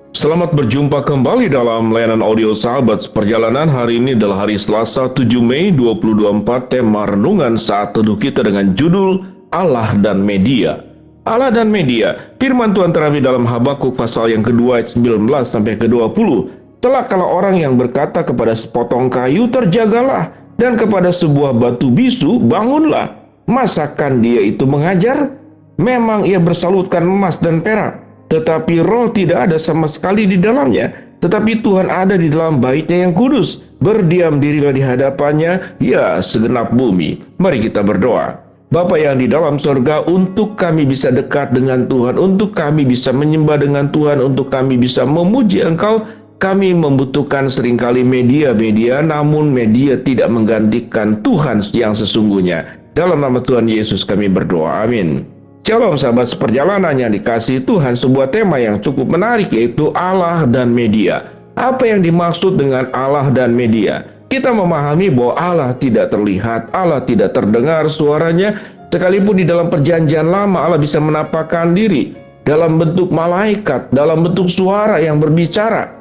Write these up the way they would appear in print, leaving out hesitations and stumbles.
Selamat berjumpa kembali dalam layanan audio Sahabat Perjalanan. Hari ini adalah hari Selasa 7 Mei 2024. Tema renungan saat teduh kita dengan judul Allah dan Media. Allah dan Media. Firman Tuhan terambil dalam Habakuk pasal yang kedua ayat 19 sampai ke-20. Celakalah orang yang berkata kepada sepotong kayu, terjagalah, dan kepada sebuah batu bisu, bangunlah. Masakan dia itu mengajar? Memang ia bersalutkan emas dan perak, tetapi roh tidak ada sama sekali di dalamnya. Tetapi Tuhan ada di dalam Bait-Nya yang kudus. Berdiam dirilah di hadapannya, ya segenap bumi. Mari kita berdoa. Bapa yang di dalam surga, untuk kami bisa dekat dengan Tuhan, untuk kami bisa menyembah dengan Tuhan, untuk kami bisa memuji Engkau, kami membutuhkan seringkali media-media, namun media tidak menggantikan Tuhan yang sesungguhnya. Dalam nama Tuhan Yesus kami berdoa, amin. Shalom sahabat seperjalanan yang dikasihi Tuhan, sebuah tema yang cukup menarik yaitu Allah dan media. Apa yang dimaksud dengan Allah dan media? Kita memahami bahwa Allah tidak terlihat, Allah tidak terdengar suaranya, sekalipun di dalam perjanjian lama Allah bisa menampakkan diri dalam bentuk malaikat, dalam bentuk suara yang berbicara,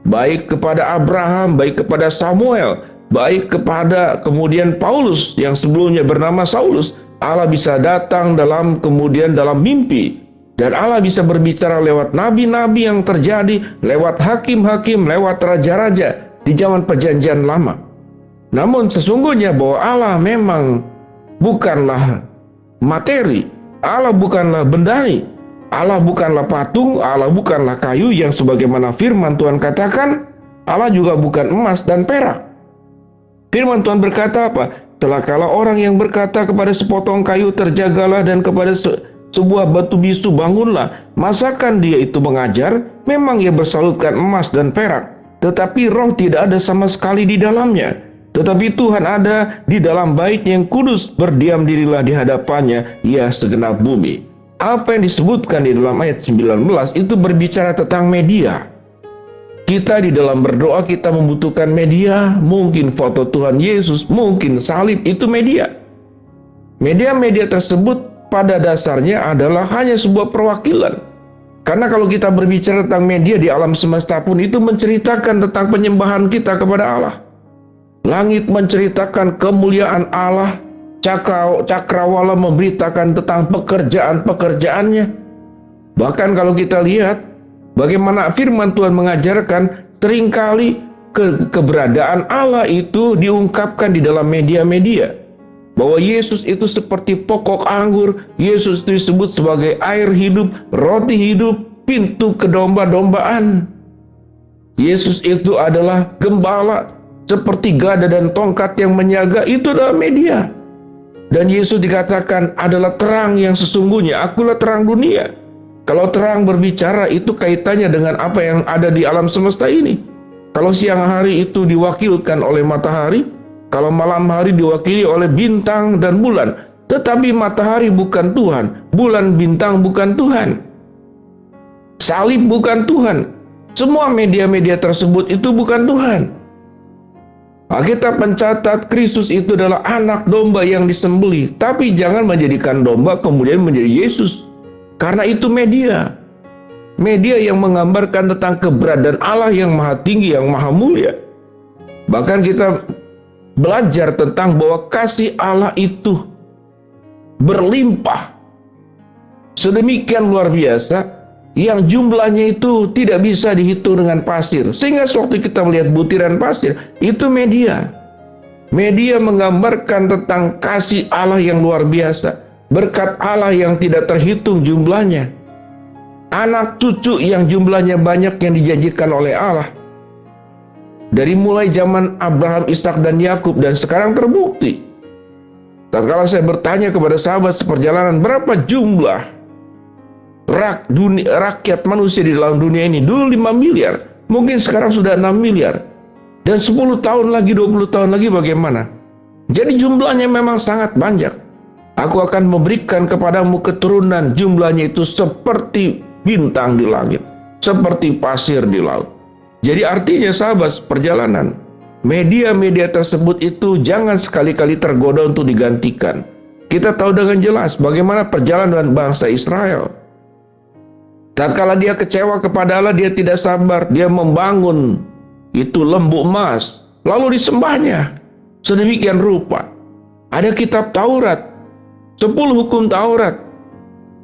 baik kepada Abraham, baik kepada Samuel, baik kepada kemudian Paulus yang sebelumnya bernama Saulus. Allah bisa datang dalam mimpi, dan Allah bisa berbicara lewat nabi-nabi yang terjadi, lewat hakim-hakim, lewat raja-raja di zaman perjanjian lama. Namun sesungguhnya bahwa Allah memang bukanlah materi, Allah bukanlah bendani, Allah bukanlah patung, Allah bukanlah kayu yang sebagaimana firman Tuhan katakan, Allah juga bukan emas dan perak. Firman Tuhan berkata apa? Celakalah orang yang berkata kepada sepotong kayu, terjagalah, dan kepada sebuah batu bisu, bangunlah. Masakan dia itu mengajar? Memang ia bersalutkan emas dan perak, tetapi roh tidak ada sama sekali di dalamnya. Tetapi Tuhan ada di dalam Bait-Nya yang kudus. Berdiam dirilah di hadapannya, ya segenap bumi. Apa yang disebutkan di dalam ayat 19 itu berbicara tentang media. Kita di dalam berdoa kita membutuhkan media, mungkin foto Tuhan Yesus, mungkin salib, itu media. Media-media tersebut pada dasarnya adalah hanya sebuah perwakilan. Karena kalau kita berbicara tentang media di alam semesta pun itu menceritakan tentang penyembahan kita kepada Allah. Langit menceritakan kemuliaan Allah, cakrawala memberitakan tentang pekerjaan-pekerjaannya. Bahkan kalau kita lihat bagaimana firman Tuhan mengajarkan, seringkali keberadaan Allah itu diungkapkan di dalam media-media. Bahwa Yesus itu seperti pokok anggur, Yesus itu disebut sebagai air hidup, roti hidup, pintu kedomba-dombaan. Yesus itu adalah gembala, seperti gada dan tongkat yang menjaga, itu adalah media. Dan Yesus dikatakan adalah terang yang sesungguhnya, akulah terang dunia. Kalau terang berbicara itu kaitannya dengan apa yang ada di alam semesta ini. Kalau siang hari itu diwakilkan oleh matahari, kalau malam hari diwakili oleh bintang dan bulan. Tetapi matahari bukan Tuhan, bulan bintang bukan Tuhan, salib bukan Tuhan. Semua media-media tersebut itu bukan Tuhan. Alkitab mencatat Kristus itu adalah anak domba yang disembelih. Tapi jangan menjadikan domba kemudian menjadi Yesus. Karena itu media. Media yang menggambarkan tentang keberadaan Allah yang maha tinggi, yang maha mulia. Bahkan kita belajar tentang bahwa kasih Allah itu berlimpah sedemikian luar biasa, yang jumlahnya itu tidak bisa dihitung dengan pasir. Sehingga sewaktu kita melihat butiran pasir, itu media. Media menggambarkan tentang kasih Allah yang luar biasa, berkat Allah yang tidak terhitung jumlahnya, anak cucu yang jumlahnya banyak yang dijanjikan oleh Allah. Dari mulai zaman Abraham, Ishak, dan Yakub, dan sekarang terbukti. Tatkala saya bertanya kepada sahabat seperjalanan, berapa jumlah rakyat manusia di dalam dunia ini? Dulu 5 miliar, mungkin sekarang sudah 6 miliar. Dan 10 tahun lagi, 20 tahun lagi bagaimana? Jadi jumlahnya memang sangat banyak. Aku akan memberikan kepadamu keturunan, jumlahnya itu seperti bintang di langit, seperti pasir di laut. Jadi artinya sahabat perjalanan, media-media tersebut itu jangan sekali-kali tergoda untuk digantikan. Kita tahu dengan jelas bagaimana perjalanan bangsa Israel. Tatkala dia kecewa kepada Allah, dia tidak sabar, dia membangun itu lembu emas, lalu disembahnya. Sedemikian rupa, ada kitab Taurat, 10 hukum Taurat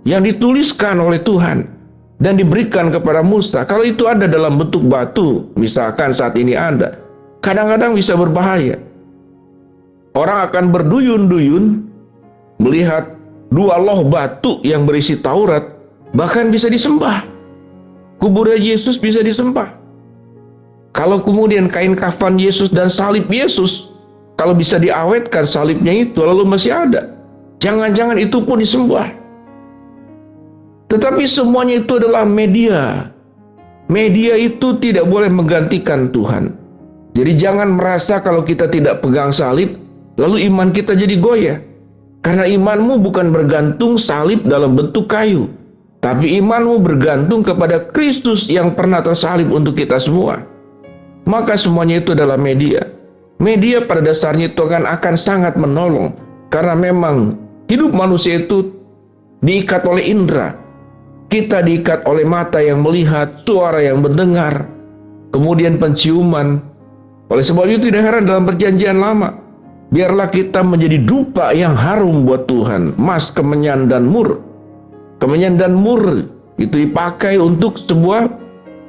yang dituliskan oleh Tuhan dan diberikan kepada Musa. Kalau itu ada dalam bentuk batu, misalkan saat ini ada, kadang-kadang bisa berbahaya. Orang akan berduyun-duyun melihat 2 loh batu yang berisi Taurat, bahkan bisa disembah. Kuburan Yesus bisa disembah. Kalau kemudian kain kafan Yesus dan salib Yesus, kalau bisa diawetkan salibnya itu lalu masih ada, jangan-jangan itu pun disembah. Tetapi semuanya itu adalah media. Media itu tidak boleh menggantikan Tuhan. Jadi jangan merasa kalau kita tidak pegang salib, lalu iman kita jadi goyah. Karena imanmu bukan bergantung salib dalam bentuk kayu, tapi imanmu bergantung kepada Kristus yang pernah tersalib untuk kita semua. Maka semuanya itu adalah media. Media pada dasarnya itu akan sangat menolong. Karena memang hidup manusia itu diikat oleh indera. Kita diikat oleh mata yang melihat, suara yang mendengar, kemudian penciuman. Oleh sebab itu tidak heran dalam perjanjian lama, biarlah kita menjadi dupa yang harum buat Tuhan. Emas, kemenyan, dan mur. Kemenyan dan mur itu dipakai untuk sebuah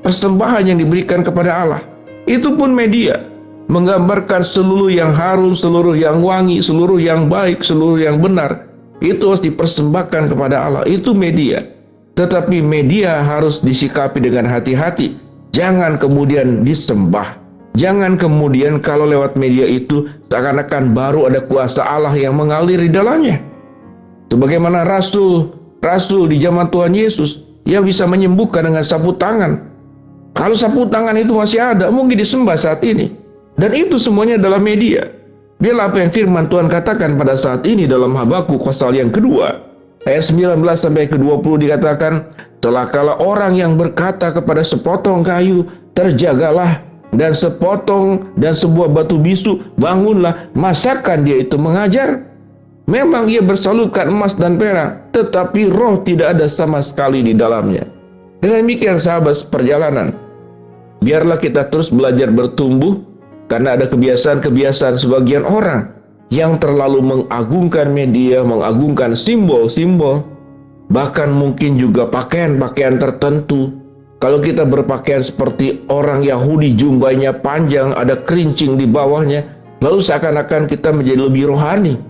persembahan yang diberikan kepada Allah. Itu pun media, menggambarkan seluruh yang harum, seluruh yang wangi, seluruh yang baik, seluruh yang benar. Itu harus dipersembahkan kepada Allah. Itu media. Tetapi media harus disikapi dengan hati-hati. Jangan kemudian disembah. Jangan kemudian kalau lewat media itu seakan-akan baru ada kuasa Allah yang mengalir di dalamnya. Sebagaimana rasul di zaman Tuhan Yesus yang bisa menyembuhkan dengan sapu tangan. Kalau sapu tangan itu masih ada, mungkin disembah saat ini. Dan itu semuanya adalah media. Biarlah apa yang firman Tuhan katakan pada saat ini dalam Habakuk pasal yang kedua, ayat 19 sampai ke-20 dikatakan, celakalah orang yang berkata kepada sepotong kayu, terjagalah, dan sepotong dan sebuah batu bisu, bangunlah, masakan dia itu mengajar. Memang ia bersalutkan emas dan perak, tetapi roh tidak ada sama sekali di dalamnya. Dengan demikian sahabat perjalanan, biarlah kita terus belajar bertumbuh, karena ada kebiasaan-kebiasaan sebagian orang yang terlalu mengagungkan media, mengagungkan simbol-simbol, bahkan mungkin juga pakaian-pakaian tertentu. Kalau kita berpakaian seperti orang Yahudi, jubahnya panjang, ada kerincing di bawahnya, lalu seakan-akan kita menjadi lebih rohani.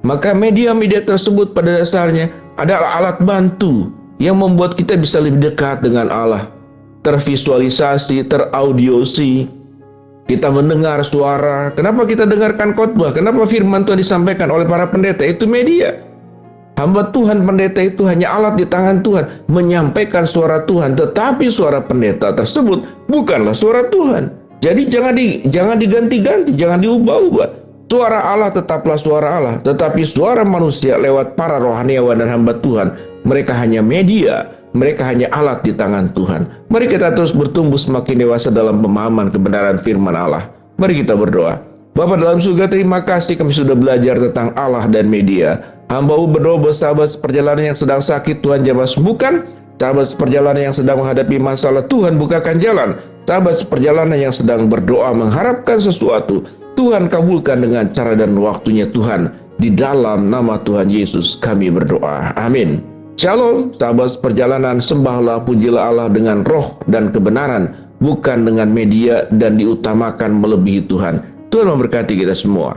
Maka media-media tersebut pada dasarnya adalah alat bantu yang membuat kita bisa lebih dekat dengan Allah. Tervisualisasi, teraudiosi, kita mendengar suara. Kenapa kita dengarkan khotbah? Kenapa firman Tuhan disampaikan oleh para pendeta? Itu media. Hamba Tuhan pendeta itu hanya alat di tangan Tuhan menyampaikan suara Tuhan, tetapi suara pendeta tersebut bukanlah suara Tuhan. Jadi jangan diganti-ganti, jangan diubah-ubah. Suara Allah tetaplah suara Allah, tetapi suara manusia lewat para rohaniawan dan hamba Tuhan, mereka hanya media, mereka hanya alat di tangan Tuhan. Mari kita terus bertumbuh semakin dewasa dalam pemahaman kebenaran firman Allah. Mari kita berdoa. Bapa dalam surga, terima kasih kami sudah belajar tentang Allah dan media. Hamba-Mu berdoa buat sahabat seperjalanan yang sedang sakit, Tuhan jamah sembuhkan. Sahabat seperjalanan yang sedang menghadapi masalah, Tuhan bukakan jalan. Sahabat seperjalanan yang sedang berdoa mengharapkan sesuatu, Tuhan kabulkan dengan cara dan waktunya Tuhan. Di dalam nama Tuhan Yesus kami berdoa. Amin. Shalom, sahabat perjalanan, sembahlah pujilah Allah dengan roh dan kebenaran, bukan dengan media dan diutamakan melebihi Tuhan. Tuhan memberkati kita semua.